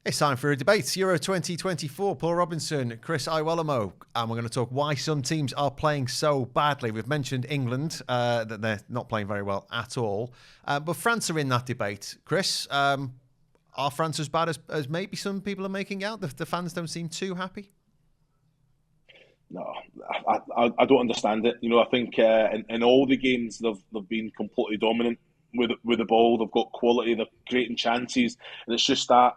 It's time for a debate. Euro 2024, Paul Robinson, Chris Iwelumo, and we're going to talk why some teams are playing so badly. We've mentioned England, that they're not playing very well at all. But France are in that debate. Chris, are France as bad as maybe some people are making out? The fans don't seem too happy? No, I don't understand it. I think in all the games they've been completely dominant with the ball. They've got quality, they're creating chances, and it's just that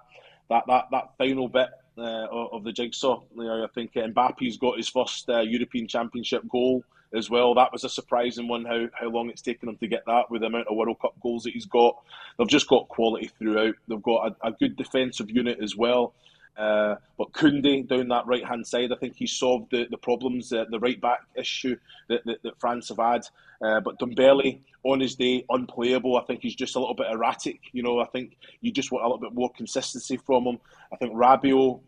final bit of the jigsaw. I think Mbappe's got his first European Championship goal as well. That was a surprising one, how long it's taken him to get that with the amount of World Cup goals that he's got. They've just got quality throughout. They've got a good defensive unit as well. But Koundé down that right-hand side, I think he solved the problems, the right-back issue that France have had. But Dembele, on his day, unplayable. I think he's just a little bit erratic. I think you just want a little bit more consistency from him. I think Rabiot,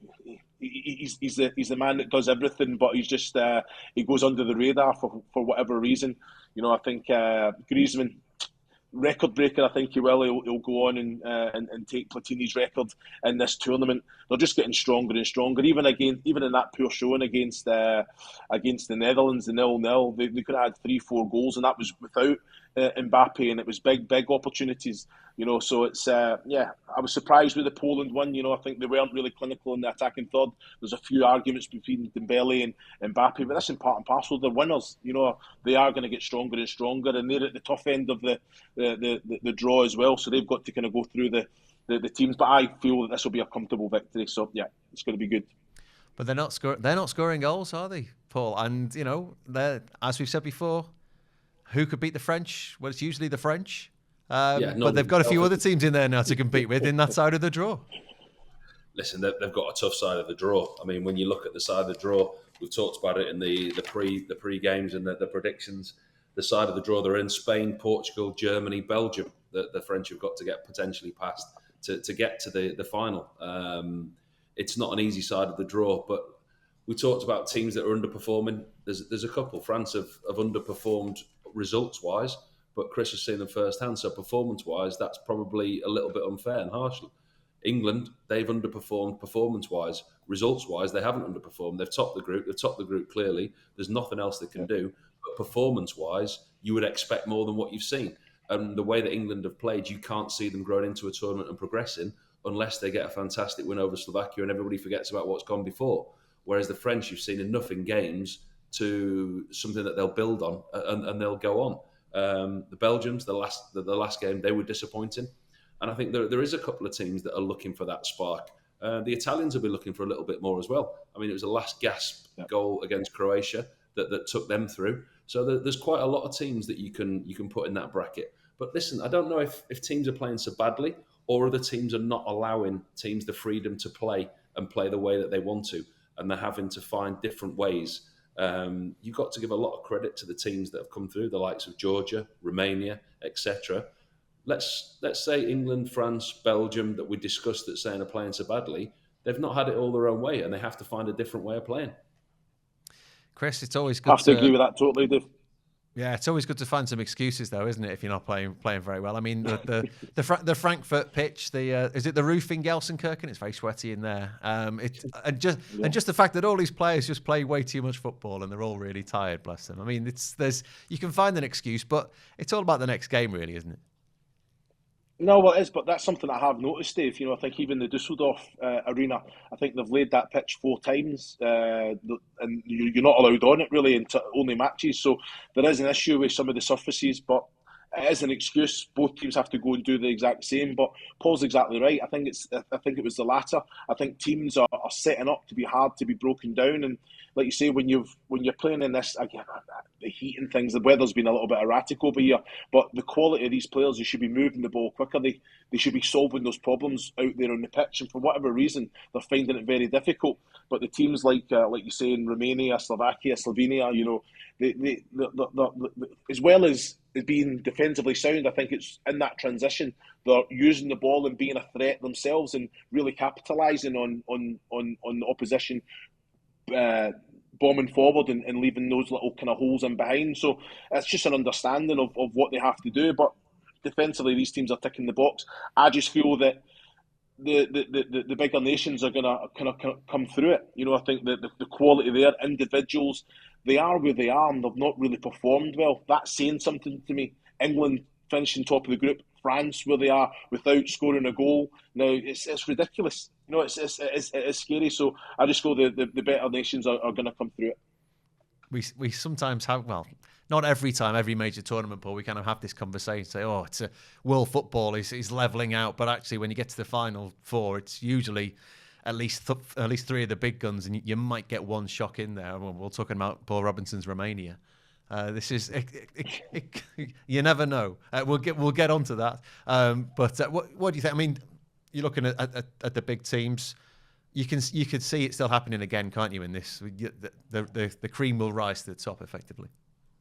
he's the man that does everything, but he's just he goes under the radar for whatever reason. I think Griezmann, record breaker. I think he will. He'll go on and take Platini's record in this tournament. They're just getting stronger and stronger. Even in that poor showing against the Netherlands, the 0-0, they could have had 3-4 goals, and that was without Mbappe, and it was big opportunities. So it's I was surprised with the Poland one. I think they weren't really clinical in the attacking third. There's a few arguments between Dembele and Mbappe, but that's in part and parcel. They're winners. They are going to get stronger and stronger, and they're at the tough end of the draw as well. So they've got to kind of go through the teams. But I feel that this will be a comfortable victory. So yeah, it's going to be good. But they're not scoring goals, are they, Paul? And as we've said before, who could beat the French? Well, it's usually the French. But they've got a few other teams in there now to compete with in that side of the draw. Listen, they've got a tough side of the draw. I mean, when you look at the side of the draw, we've talked about it in the pre games and the predictions. The side of the draw they're in: Spain, Portugal, Germany, Belgium. The French have got to get potentially past to get to the final. It's not an easy side of the draw, but we talked about teams that are underperforming. There's a couple. France have underperformed results-wise, but Chris has seen them firsthand. So performance-wise, that's probably a little bit unfair and harsh. England, they've underperformed performance-wise. Results-wise, they haven't underperformed. They've topped the group. They've topped the group clearly. There's nothing else they can do. But performance-wise, you would expect more than what you've seen. And the way that England have played, you can't see them growing into a tournament and progressing unless they get a fantastic win over Slovakia and everybody forgets about what's gone before. Whereas the French, you've seen enough in games to something that they'll build on and they'll go on. The Belgians, the last game, they were disappointing. And I think there is a couple of teams that are looking for that spark. The Italians will be looking for a little bit more as well. I mean, it was a last gasp goal against Croatia that took them through. So there's quite a lot of teams that you can put in that bracket. But listen, I don't know if teams are playing so badly or other teams are not allowing teams the freedom to play and play the way that they want to. And they're having to find different ways. You've got to give a lot of credit to the teams that have come through, the likes of Georgia, Romania, etc. Let's say England, France, Belgium that we discussed that saying are playing so badly, they've not had it all their own way and they have to find a different way of playing. Chris, it's always good I have to agree with that totally, Dave. Yeah, it's always good to find some excuses, though, isn't it? If you're not playing very well. I mean, the Frankfurt pitch, is it the roof in Gelsenkirchen? It's very sweaty in there. And just the fact that all these players just play way too much football and they're all really tired. Bless them. I mean, you can find an excuse, but it's all about the next game, really, isn't it? No, well, it is, but that's something I have noticed, Dave. I think even the Dusseldorf arena, I think they've laid that pitch 4 times, and you're not allowed on it really until only matches. So there is an issue with some of the surfaces, but it is an excuse. Both teams have to go and do the exact same. But Paul's exactly right. I think it was the latter. I think teams are setting up to be hard to be broken down, and like you say, when you're playing in this again, the heat and things, the weather's been a little bit erratic over here. But the quality of these players, they should be moving the ball quicker. They should be solving those problems out there on the pitch. And for whatever reason, they're finding it very difficult. But the teams like you say in Romania, Slovakia, Slovenia, they as well as being defensively sound, I think it's in that transition they're using the ball and being a threat themselves and really capitalising on the opposition. Bombing forward and leaving those little kind of holes in behind. So it's just an understanding of what they have to do. But defensively, these teams are ticking the box. I just feel that the bigger nations are going to kind of come through it. You know, I think the quality there, individuals, they are where they are, and they've not really performed well. That's saying something to me. England finishing top of the group, France where they are without scoring a goal. Now it's ridiculous. You know, it's scary. So I just go the better nations are going to come through it. We sometimes have, well, not every time, every major tournament, Paul, we kind of have this conversation, say, oh, it's a world football is levelling out. But actually, when you get to the final four, it's usually at least three of the big guns, and you might get one shock in there. We're talking about Paul Robinson's Romania. This is you never know. We'll get onto that. But what do you think? I mean, you're looking at the big teams. You could see it still happening again, can't you? In this, the cream will rise to the top effectively.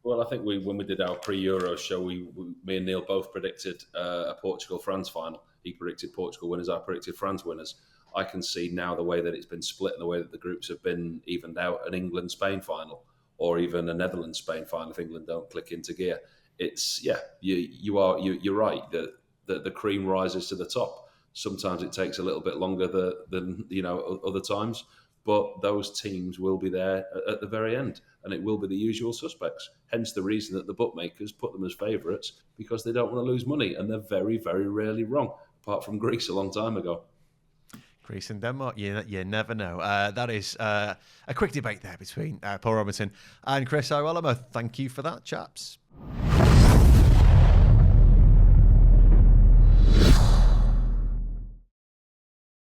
Well, I think when we did our pre-Euro show, me and Neil both predicted a Portugal-France final. He predicted Portugal winners, I predicted France winners. I can see now the way that it's been split and the way that the groups have been evened out, an England-Spain final or even a Netherlands-Spain final if England don't click into gear. It's, you're right, that the cream rises to the top. Sometimes it takes a little bit longer than other times, but those teams will be there at the very end, and it will be the usual suspects. Hence the reason that the bookmakers put them as favourites, because they don't want to lose money, and they're very, very rarely wrong, apart from Greece a long time ago. Greece and Denmark, you never know. That is a quick debate there between Paul Robinson and Chris Iwelumo. Thank you for that, chaps.